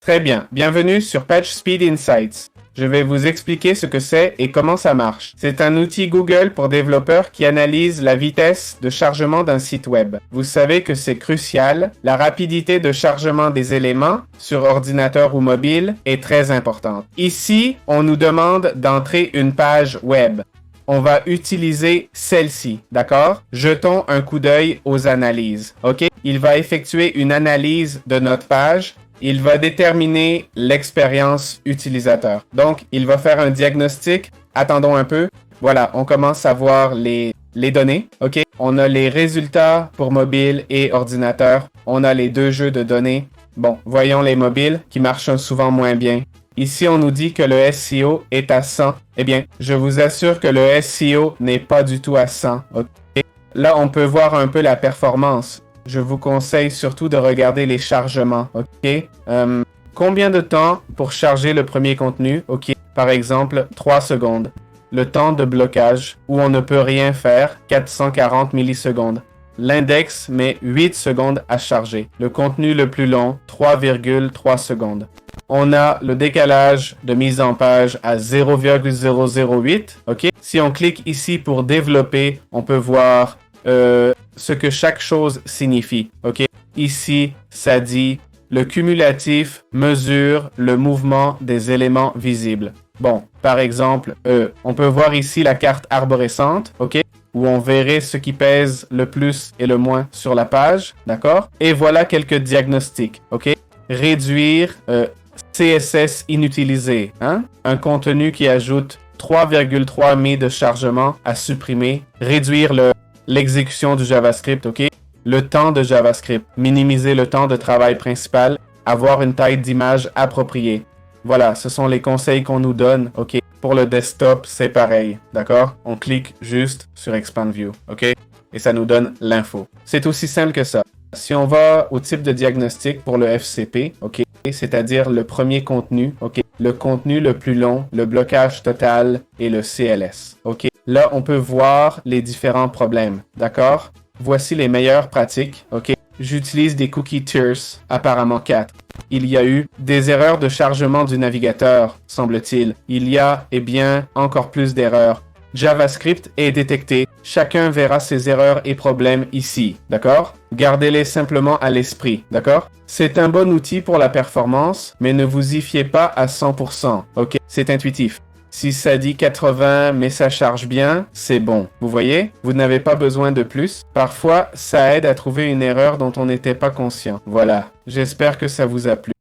Très bien, bienvenue sur PageSpeed Insights. Je vais vous expliquer ce que c'est et comment ça marche. C'est un outil Google pour développeurs qui analyse la vitesse de chargement d'un site web. Vous savez que c'est crucial. La rapidité de chargement des éléments sur ordinateur ou mobile est très importante. Ici, on nous demande d'entrer une page web. On va utiliser celle-ci, d'accord? Jetons un coup d'œil aux analyses, ok? Il va effectuer une analyse de notre page. Il va déterminer l'expérience utilisateur. Donc, il va faire un diagnostic. Attendons un peu. Voilà, on commence à voir les données, ok? On a les résultats pour mobile et ordinateur. On a les deux jeux de données. Bon, voyons les mobiles qui marchent souvent moins bien. Ici, on nous dit que le SEO est à 100. Eh bien, je vous assure que le SEO n'est pas du tout à 100. Okay? Là, on peut voir un peu la performance. Je vous conseille surtout de regarder les chargements. OK? Combien de temps pour charger le premier contenu? OK. Par exemple, 3 secondes. Le temps de blocage, où on ne peut rien faire, 440 millisecondes. L'index met 8 secondes à charger. Le contenu le plus long, 3,3 secondes. On a le décalage de mise en page à 0,008. OK? Si on clique ici pour développer, on peut voir ce que chaque chose signifie. OK? Ici, ça dit le cumulatif mesure le mouvement des éléments visibles. Bon, par exemple, on peut voir ici la carte arborescente, OK? Où on verrait ce qui pèse le plus et le moins sur la page, d'accord? Et voilà quelques diagnostics, OK? Réduire CSS inutilisé, hein? Un contenu qui ajoute 3,3 MB de chargement à supprimer. Réduire l'exécution du JavaScript, OK? Le temps de JavaScript. Minimiser le temps de travail principal. Avoir une taille d'image appropriée. Voilà, ce sont les conseils qu'on nous donne, OK? Pour le desktop, c'est pareil, d'accord? On clique juste sur Expand View, OK? Et ça nous donne l'info. C'est aussi simple que ça. Si on va au type de diagnostic pour le FCP, OK? C'est-à-dire le premier contenu, OK? Le contenu le plus long, le blocage total et le CLS, OK? Là, on peut voir les différents problèmes, d'accord? Voici les meilleures pratiques, OK? J'utilise des cookie tiers, apparemment 4. Il y a eu des erreurs de chargement du navigateur, semble-t-il. Il y a, eh bien, encore plus d'erreurs. JavaScript est détecté. Chacun verra ses erreurs et problèmes ici, d'accord? Gardez-les simplement à l'esprit, d'accord? C'est un bon outil pour la performance, mais ne vous y fiez pas à 100%, ok? C'est intuitif. Si ça dit 80 mais ça charge bien, c'est bon. Vous voyez? Vous n'avez pas besoin de plus. Parfois, ça aide à trouver une erreur dont on n'était pas conscient. Voilà. J'espère que ça vous a plu.